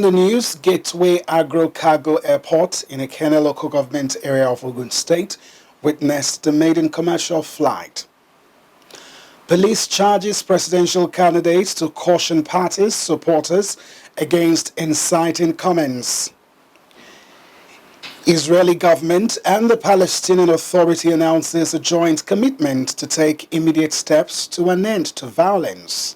the news, Gateway AGRO-CARGO Airport in IKENNE local government area of Ogun State witnessed the maiden commercial flight. Police charges presidential candidates to caution parties' supporters against inciting comments. Israeli government and the Palestinian Authority announces a joint commitment to take immediate steps to an end to violence.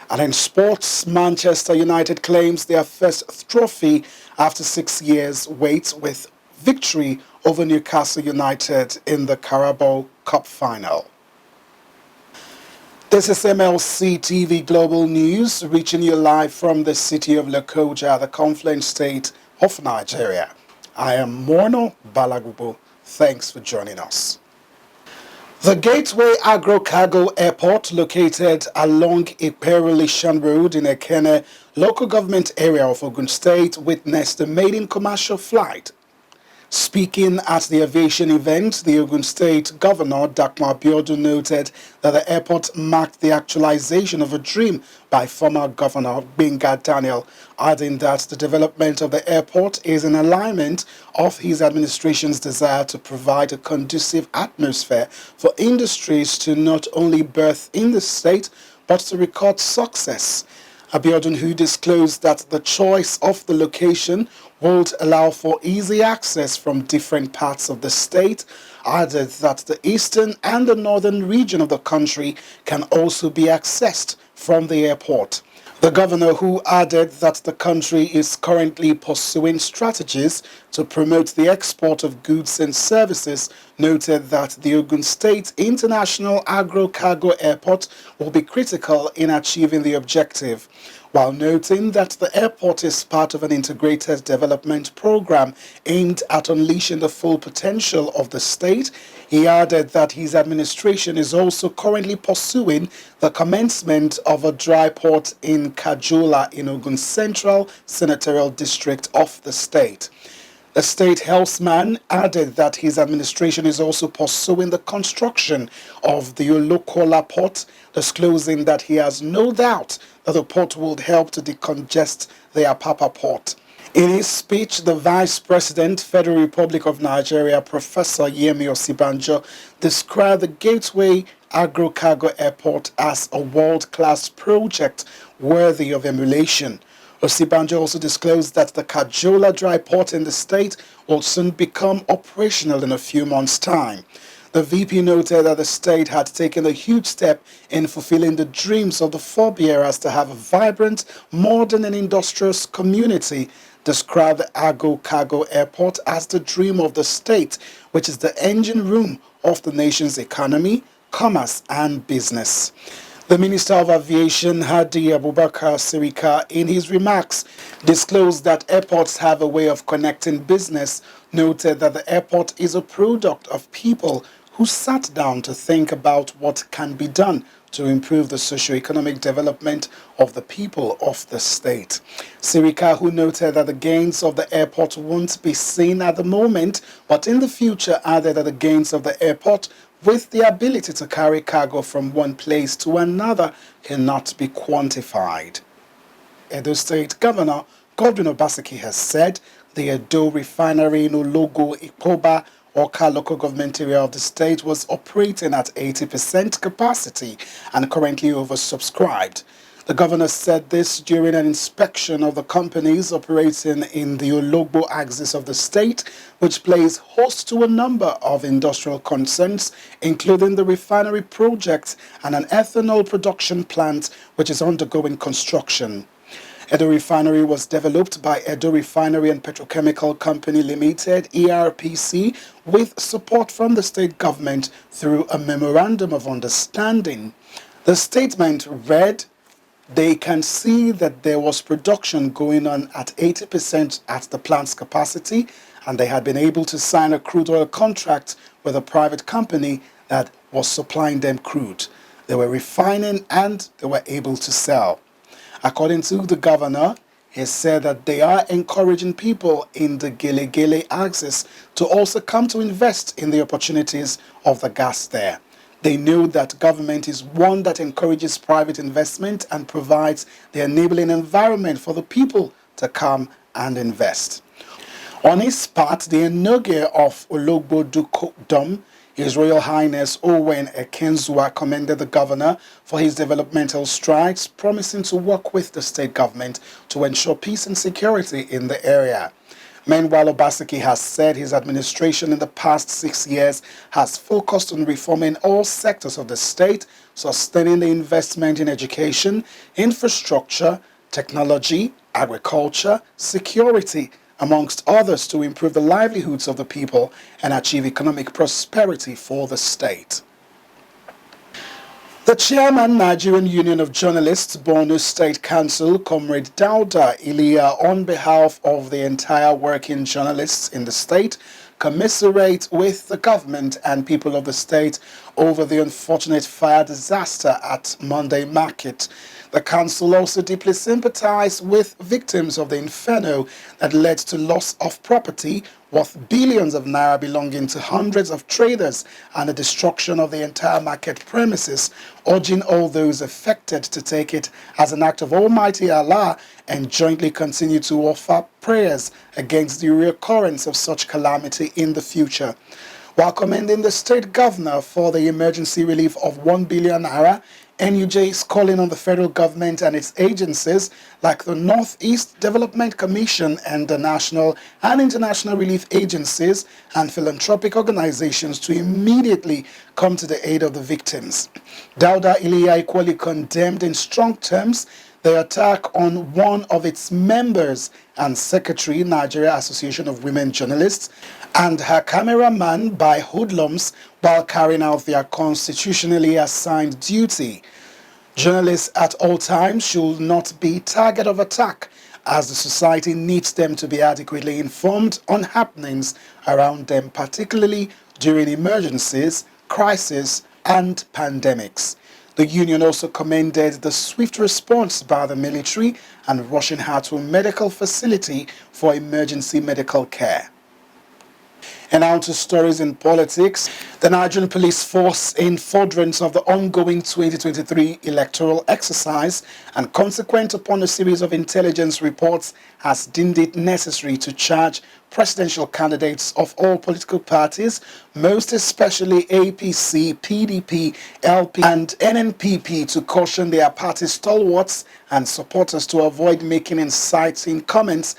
And in sports, Manchester United claims their first trophy after 6 years' wait with victory over Newcastle United in the Carabao Cup final. This is MLC TV Global News, reaching you live from the city of Lokoja, the confluence state of Nigeria. I am Morno Balagubo. Thanks for joining us. The Gateway AGRO-CARGO Airport, located along Iperulishan Road in IKENNE local government area of Ogun State, witnessed a maiden commercial flight. Speaking at the aviation event, the Ogun State Governor, Dr. Abiodun, noted that the airport marked the actualization of a dream by former Governor Benga Daniel, adding that the development of the airport is in alignment of his administration's desire to provide a conducive atmosphere for industries to not only birth in the state, but to record success. Abiodun, who disclosed that the choice of the location would allow for easy access from different parts of the state, added that the eastern and the northern region of the country can also be accessed from the airport. The governor, who added that the country is currently pursuing strategies to promote the export of goods and services, noted that the Ogun State International AGRO-CARGO Airport will be critical in achieving the objective, while noting that the airport is part of an integrated development program aimed at unleashing the full potential of the state. He added that his administration is also currently pursuing the commencement of a dry port in Kajola in Ogun Central Senatorial District of the state. The state healthman added that his administration is also pursuing the construction of the Olokola port, disclosing that he has no doubt that the port will help to decongest the Apapa port. In his speech, the Vice President, Federal Republic of Nigeria, Professor Yemi Osibanjo, described the Gateway AGRO-CARGO Airport as a world-class project worthy of emulation. Osibanjo also disclosed that the Kajola dry port in the state will soon become operational in a few months' time. The VP noted that the state had taken a huge step in fulfilling the dreams of the forebearers to have a vibrant, modern and industrious community, described the AGRO-CARGO Airport as the dream of the state, which is the engine room of the nation's economy, commerce and business. The Minister of Aviation, Hadi Abubakar Sirika, in his remarks, disclosed that airports have a way of connecting business, noted that the airport is a product of people who sat down to think about what can be done to improve the socio-economic development of the people of the state. Sirika, who noted that the gains of the airport won't be seen at the moment, but in the future added that the gains of the airport with the ability to carry cargo from one place to another cannot be quantified. Edo State Governor Godwin Obaseki has said the Edo refinery in Ologo Ikpoba, Oka local government area of the state, was operating at 80% capacity and currently oversubscribed. The governor said this during an inspection of the companies operating in the Ologbo axis of the state, which plays host to a number of industrial concerns, including the refinery project and an ethanol production plant which is undergoing construction. Edo Refinery was developed by Edo Refinery and Petrochemical Company Limited, ERPC, with support from the state government through a memorandum of understanding. The statement read, "They can see that there was production going on at 80% at the plant's capacity, and they had been able to sign a crude oil contract with a private company that was supplying them crude. They were refining and they were able to sell." According to the governor, he said that they are encouraging people in the Gele axis to also come to invest in the opportunities of the gas there. They know that government is one that encourages private investment and provides the enabling environment for the people to come and invest. On his part, the Enoge of Ologbo-Dum, His Royal Highness Owen Ekenzua, commended the governor for his developmental strides, promising to work with the state government to ensure peace and security in the area. Meanwhile, Obaseki has said his administration in the past 6 years has focused on reforming all sectors of the state, sustaining the investment in education, infrastructure, technology, agriculture, security, amongst others, to improve the livelihoods of the people and achieve economic prosperity for the state. The chairman, Nigerian Union of Journalists, Borno State Council, Comrade Dauda Iliya, on behalf of the entire working journalists in the state, commiserate with the government and people of the state over the unfortunate fire disaster at Monday Market. The council also deeply sympathized with victims of the inferno that led to loss of property worth billions of naira belonging to hundreds of traders and the destruction of the entire market premises, urging all those affected to take it as an act of Almighty Allah and jointly continue to offer prayers against the reoccurrence of such calamity in the future. While commending the state governor for the emergency relief of 1 billion naira, NUJ is calling on the federal government and its agencies like the Northeast Development Commission and the national and international relief agencies and philanthropic organizations to immediately come to the aid of the victims. Dauda Iliya equally condemned in strong terms the attack on one of its members and secretary, Nigeria Association of Women Journalists, and her cameraman by hoodlums while carrying out their constitutionally assigned duty. Journalists at all times should not be target of attack, as the society needs them to be adequately informed on happenings around them, particularly during emergencies, crises, and pandemics. The union also commended the swift response by the military and rushing her to a medical facility for emergency medical care. And now to stories in politics. The Nigerian Police Force, in furtherance of the ongoing 2023 electoral exercise and consequent upon a series of intelligence reports, has deemed it necessary to charge presidential candidates of all political parties, most especially APC, PDP, LP and NNPP, to caution their party stalwarts and supporters to avoid making inciting comments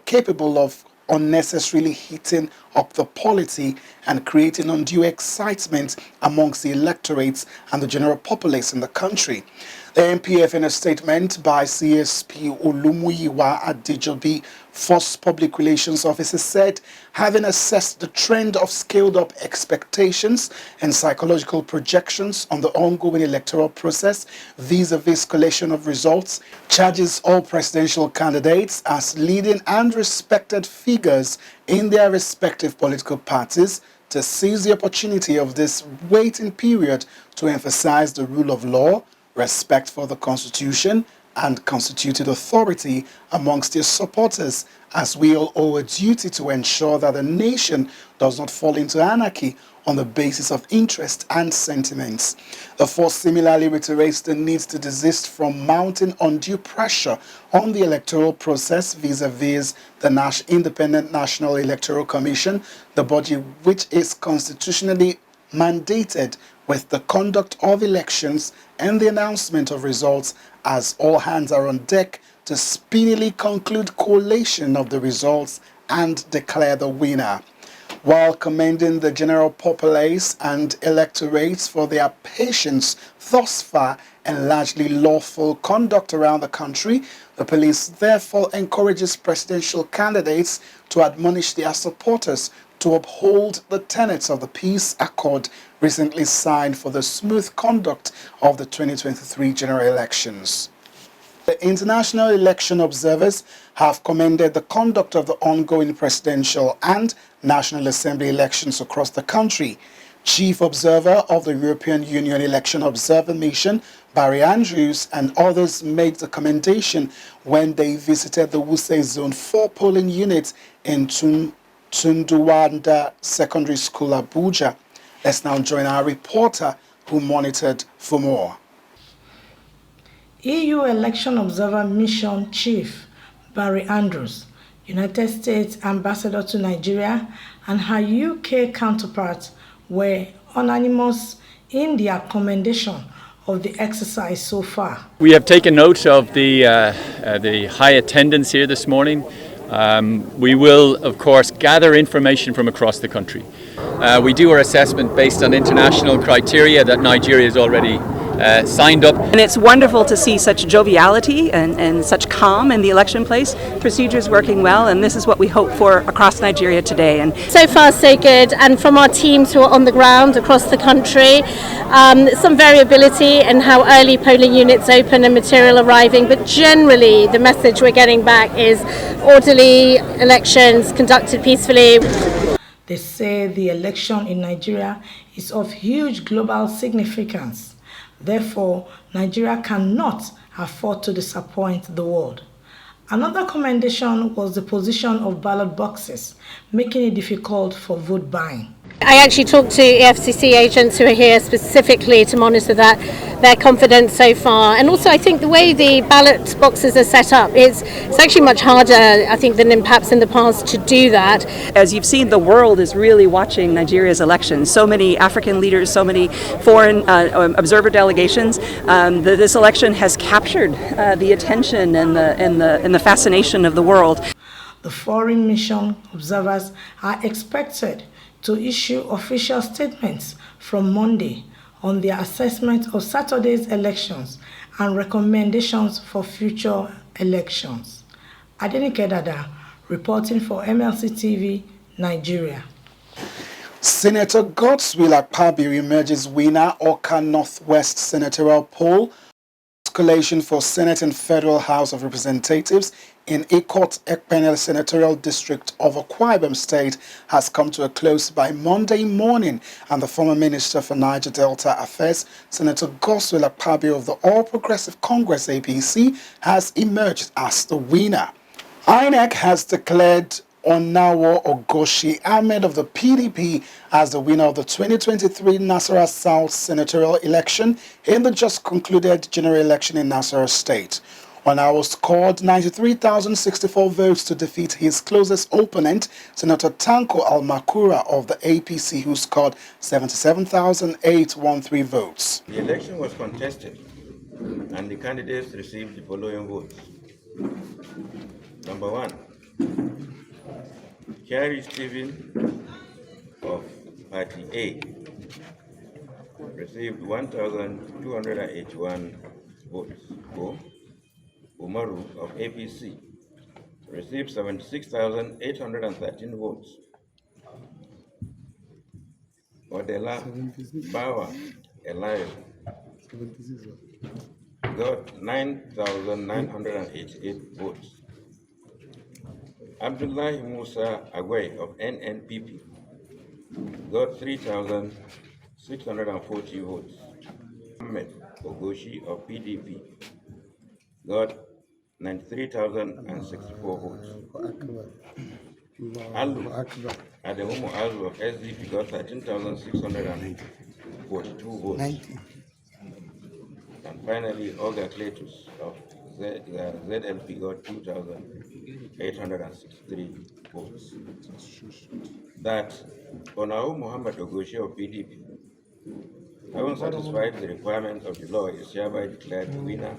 capable of unnecessarily heating up the polity and creating undue excitement amongst the electorates and the general populace in the country. The NPF, in a statement by CSP Olumuyiwa Adejobi, Force Public Relations Officer, said, having assessed the trend of scaled-up expectations and psychological projections on the ongoing electoral process vis-a-vis collation of results, charges all presidential candidates as leading and respected figures in their respective political parties to seize the opportunity of this waiting period to emphasize the rule of law, respect for the Constitution, and constituted authority amongst their supporters, as we all owe a duty to ensure that the nation does not fall into anarchy on the basis of interest and sentiments. The force similarly reiterates the need to desist from mounting undue pressure on the electoral process vis-a-vis the Independent National Electoral Commission, the body which is constitutionally mandated with the conduct of elections and the announcement of results, as all hands are on deck to speedily conclude collation of the results and declare the winner. While commending the general populace and electorates for their patience thus far and largely lawful conduct around the country, the police therefore encourages presidential candidates to admonish their supporters to uphold the tenets of the peace accord recently signed for the smooth conduct of the 2023 general elections. The international election observers have commended the conduct of the ongoing presidential and National Assembly elections across the country. Chief Observer of the European Union Election Observer Mission, Barry Andrews, and others made the commendation when they visited the Wuse Zone 4 polling unit in Tunduwanda Secondary School, Abuja. Let's now join our reporter who monitored for more. EU Election Observer Mission Chief Barry Andrews, United States Ambassador to Nigeria, and her UK counterpart were unanimous in their commendation of the exercise so far. We have taken note of the high attendance here this morning. We will, of course, gather information from across the country. We do our assessment based on international criteria that Nigeria has already signed up. And it's wonderful to see such joviality and such calm in the election place, procedures working well, and this is what we hope for across Nigeria today. And so far so good, and from our teams who are on the ground across the country, some variability in how early polling units open and material arriving, but generally the message we're getting back is orderly elections conducted peacefully. They say the election in Nigeria is of huge global significance. Therefore, Nigeria cannot afford to disappoint the world. Another commendation was the position of ballot boxes, making it difficult for vote buying. I actually talked to EFCC agents who are here specifically to monitor that, their confidence so far. And also I think the way the ballot boxes are set up, it's actually much harder, I think, than perhaps in the past to do that. as you've seen, the world is really watching Nigeria's elections. So many African leaders, so many foreign observer delegations. This election has captured the attention and the fascination of the world. The foreign mission observers are expected to issue official statements from Monday on their assessment of Saturday's elections and recommendations for future elections. Adenike Dada, reporting for MLC TV, Nigeria. Senator Godswill Akpabio emerges winner Awka Northwest senatorial poll. Collation for Senate and Federal House of Representatives in IKENNE Senatorial District of Akwa Ibom State has come to a close by Monday morning, and the former Minister for Niger Delta Affairs, Senator Godswill Akpabio of the All Progressive Congress APC, has emerged as the winner. INEC has declared Onawo Ogoshi Ahmed of the PDP as the winner of the 2023 Nasarawa South senatorial election in the just concluded general election in Nasarawa State. Onawo scored 93,064 votes to defeat his closest opponent, Senator Tanko Almakura of the APC, who scored 77,813 votes. The election was contested, and the candidates received the following votes. Number 1. Kerry Stephen of Party A received 1,281 votes. Umaru of APC received 76,813 votes. Odela Bawa Elias got 9,988 votes. Abdullahi Musa Agway of NNPP got 3,640 votes. Ahmed Ogoshi of PDP got 93,064 votes. Ademu Alu of SDP got 13,642 votes. And finally, Olga Cletus of ZLP got 2,863 votes. That Onao Muhammad Ogoshi of PDP, having satisfied the requirements of the law, is hereby declared the winner.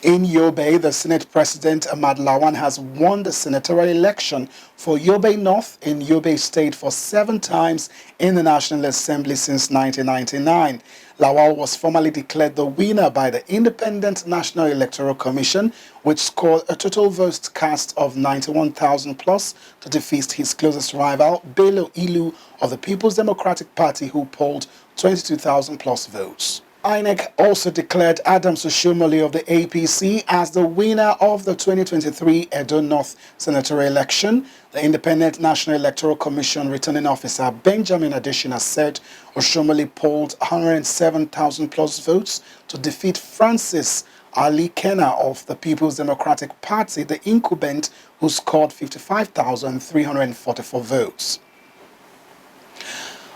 In Yobe, the Senate President Ahmad Lawan has won the senatorial election for Yobe North in Yobe State for 7 times in the National Assembly since 1999. Lawal was formally declared the winner by the Independent National Electoral Commission, which scored a total votes cast of 91,000 plus to defeat his closest rival, Bello Ilu of the People's Democratic Party, who polled 22,000 plus votes. INEC also declared Adams Oshomole of the APC as the winner of the 2023 Edo North senatorial election. The Independent National Electoral Commission returning officer Benjamin Adesina said Oshomole polled 107,000 plus votes to defeat Francis IKENNE of the People's Democratic Party, the incumbent, who scored 55,344 votes.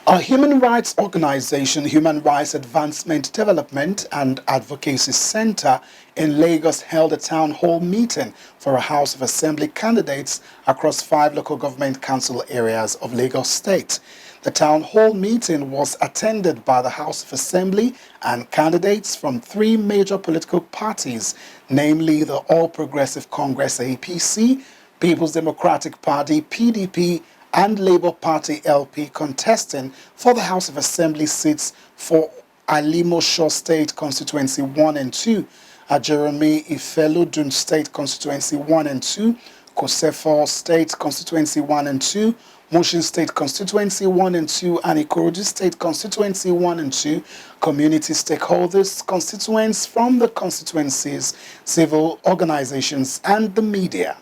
A human rights organization, Human Rights Advancement Development and Advocacy Center in Lagos, held a town hall meeting for a House of Assembly candidates across 5 local government council areas of Lagos State. The town hall meeting was attended by the House of Assembly and candidates from 3 major political parties, namely the All Progressive Congress APC, People's Democratic Party PDP, and Labour Party LP, contesting for the House of Assembly seats for Alimosho State Constituency 1 and 2, Jeremy Ifelodun State Constituency 1 and 2, Kosefo State Constituency 1 and 2, Mushin State Constituency 1 and 2, and Ikorodu State Constituency 1 and 2, community stakeholders, constituents from the constituencies, civil organizations, and the media.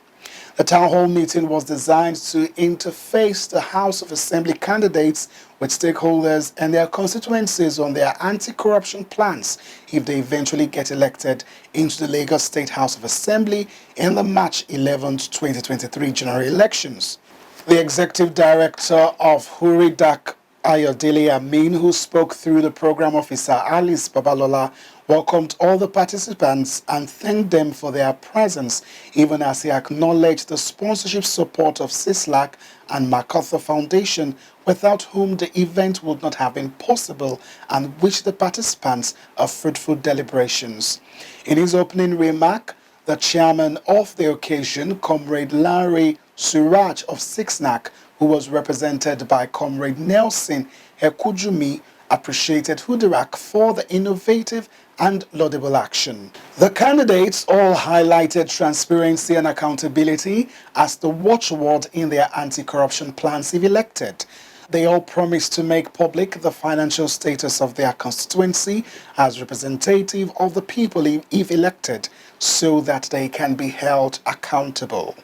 The town hall meeting was designed to interface the House of Assembly candidates with stakeholders and their constituencies on their anti-corruption plans if they eventually get elected into the Lagos State House of Assembly in the March 11, 2023 general elections. The executive director of Huridak, Ayodele Amin, who spoke through the program officer Alice Babalola, welcomed all the participants and thanked them for their presence, even as he acknowledged the sponsorship support of CISLAC and MacArthur Foundation, without whom the event would not have been possible, and wish the participants a fruitful deliberations. In his opening remark, the chairman of the occasion, Comrade Larry Suraj of CISLAC, who was represented by Comrade Nelson Ekujumi, appreciated Hudirak for the innovative and laudable action. The candidates all highlighted transparency and accountability as the watchword in their anti-corruption plans if elected. They all promised to make public the financial status of their constituency as representative of the people if elected, so that they can be held accountable.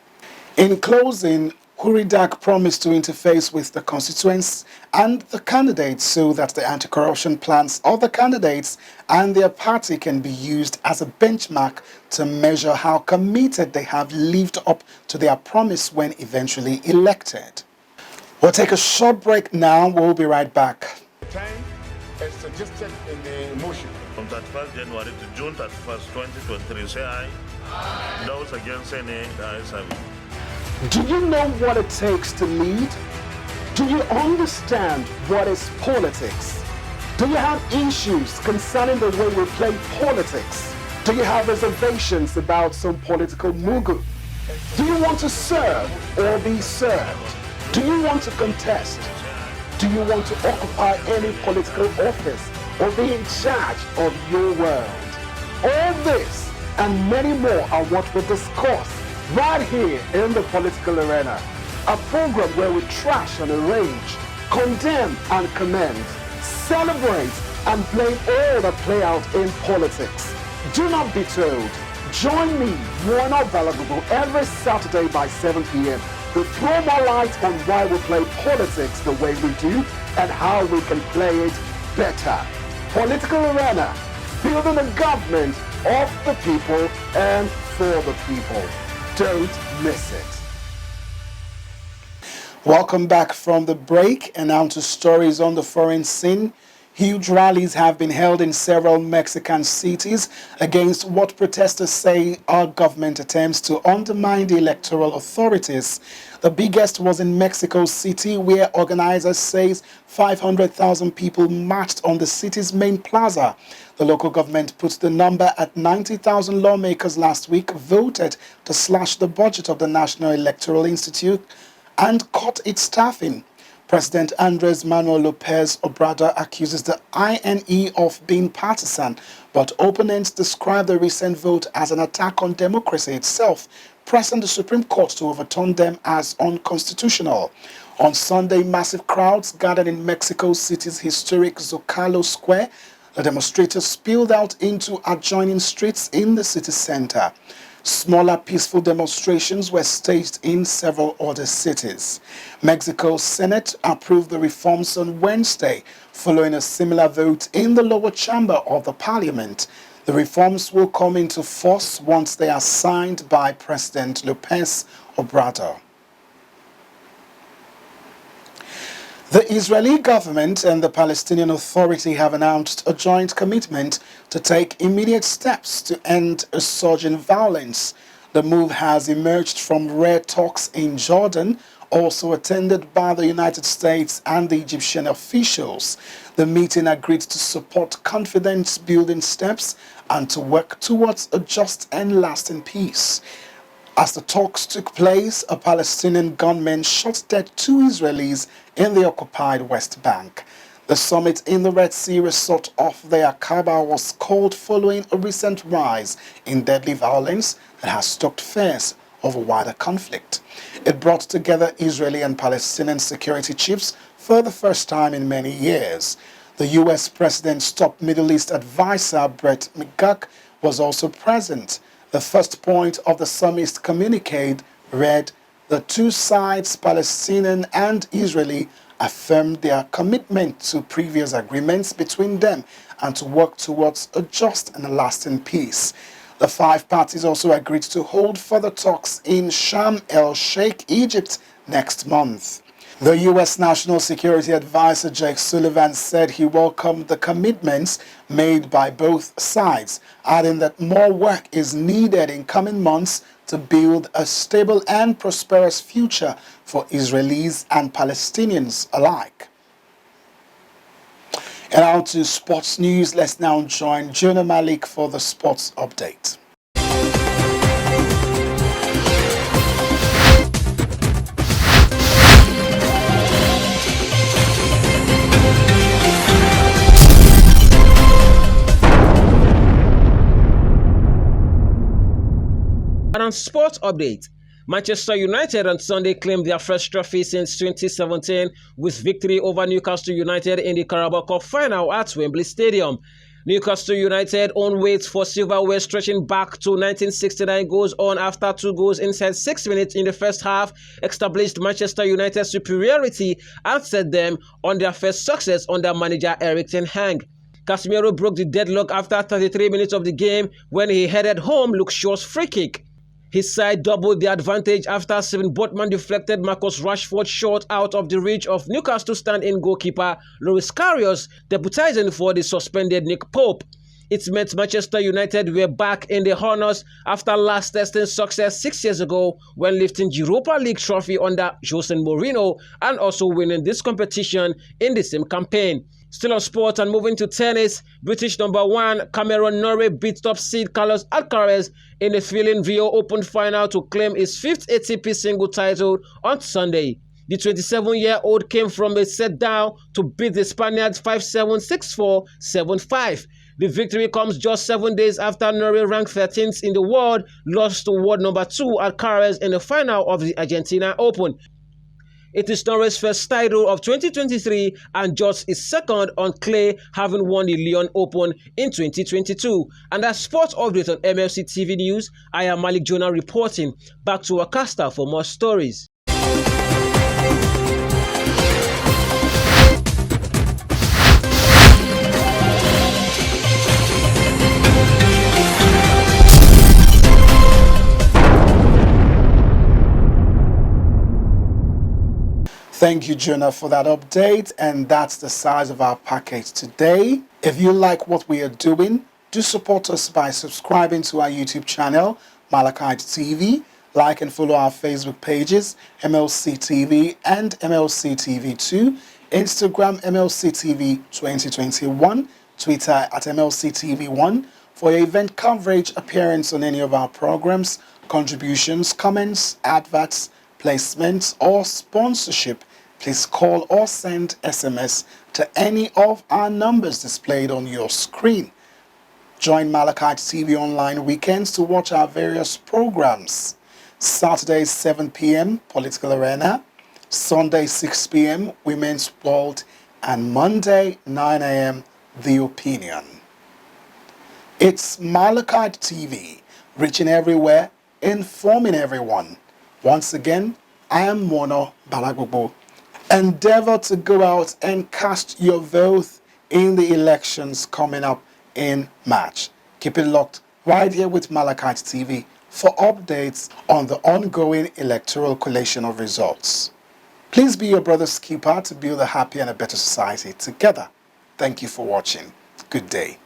In closing, Huridak promised to interface with the constituents and the candidates so that the anti-corruption plans of the candidates and their party can be used as a benchmark to measure how committed they have lived up to their promise when eventually elected. We'll take a short break now. We'll be right back. Time as suggested in the motion. From 31st January to June 31st, 2023, say aye. Those against say nay, the ayes have it. Do you know what it takes to lead? Do you understand what is politics? Do you have issues concerning the way we play politics? Do you have reservations about some political mugu? Do you want to serve or be served? Do you want to contest? Do you want to occupy any political office or be in charge of your world? All this and many more are what we discuss right here in the political arena, a program where we trash and arrange, condemn and commend, celebrate and blame all that play out in politics. Do not be told. Join me, Warner Balagubu, every Saturday by 7 p.m. to throw more light on why we play politics the way we do and how we can play it better. Political arena, building a government of the people and for the people. Don't miss it. Welcome back from the break, and now to stories on the foreign scene. Huge rallies have been held in several Mexican cities against what protesters say are government attempts to undermine the electoral authorities. The biggest was in Mexico City, where organizers say 500,000 people marched on the city's main plaza. The local government put the number at 90,000. Lawmakers last week voted to slash the budget of the National Electoral Institute and cut its staffing. President Andres Manuel Lopez Obrador accuses the INE of being partisan, but opponents describe the recent vote as an attack on democracy itself, pressing the Supreme Court to overturn them as unconstitutional. On Sunday, massive crowds gathered in Mexico City's historic Zocalo Square. The demonstrators spilled out into adjoining streets in the city center. Smaller peaceful demonstrations were staged in several other cities. Mexico's Senate approved the reforms on Wednesday, following a similar vote in the lower chamber of the parliament. The reforms will come into force once they are signed by President Lopez Obrador. The Israeli government and the Palestinian Authority have announced a joint commitment to take immediate steps to end a surge in violence. The move has emerged from rare talks in Jordan, also attended by the United States and the Egyptian officials. The meeting agreed to support confidence-building steps and to work towards a just and lasting peace. As the talks took place, a Palestinian gunman shot dead 2 Israelis in the occupied West Bank. The summit in the Red Sea resort off the CARABAO was called following a recent rise in deadly violence that has stoked fears of a wider conflict. It brought together Israeli and Palestinian security chiefs for the first time in many years. The U.S. President's top Middle East advisor, Brett McGurk, was also present. The first point of the summit communique read, "The two sides, Palestinian and Israeli, affirmed their commitment to previous agreements between them and to work towards a just and a lasting peace." The 5 parties also agreed to hold further talks in Sharm el-Sheikh, Egypt, next month. The U.S. National Security Advisor Jake Sullivan said he welcomed the commitments made by both sides, adding that more work is needed in coming months to build a stable and prosperous future for Israelis and Palestinians alike. And now to sports news. Let's now join Jonah Malik for the sports update. And on sports update, Manchester United on Sunday claimed their first trophy since 2017 with victory over Newcastle United in the Carabao Cup final at Wembley Stadium. Newcastle United own weight for silverware stretching back to 1969 goes on after 2 goals inside 6 minutes in the first half established Manchester United's superiority and set them on their first success under manager Erik ten Hag. Casemiro broke the deadlock after 33 minutes of the game when he headed home Luke Shaw's free kick. His side doubled the advantage after Steven Botman deflected Marcus Rashford short out of the reach of Newcastle stand-in goalkeeper Loris Karius, deputizing for the suspended Nick Pope. It meant Manchester United were back in the honours after last testing success 6 years ago when lifting Europa League trophy under Jose Mourinho and also winning this competition in the same campaign. Still on sport and moving to tennis, British number 1 Cameron Norrie beat top seed Carlos Alcaraz in the thrilling Rio Open final to claim his 5th ATP single title on Sunday. The 27-year-old came from a set down to beat the Spaniards 5-7, 6-4, 7-5. The victory comes just 7 days after Norrie, ranked 13th in the world, lost to world number 2 Alcaraz in the final of the Argentina Open. It is Norrie's first title of 2023 and just his second on clay, having won the Lyon Open in 2022. And that's sports update on MLC TV News. I am Malik Jonah reporting. Back to Augusta for more stories. Thank you, Jonah, for that update. And that's the size of our package today. If you like what we are doing, do support us by subscribing to our YouTube channel, Malachite TV. Like and follow our Facebook pages, MLC TV and MLC TV2, Instagram MLC TV 2021, Twitter at MLC TV1. For your event coverage, appearance on any of our programs, contributions, comments, adverts, placements, or sponsorship, please call or send SMS to any of our numbers displayed on your screen. Join Malachite TV online weekends to watch our various programs. Saturday 7 p.m. Political Arena, Sunday 6 p.m. Women's World, and Monday 9 a.m. The Opinion. It's Malachite TV, reaching everywhere, informing everyone. Once again, I am Mono Balagbobo. Endeavor to go out and cast your vote in the elections coming up in March. Keep it locked right here with Malachite TV for updates on the ongoing electoral collation of results. Please be your brother's keeper to build a happy and a better society together. Thank you for watching. Good day.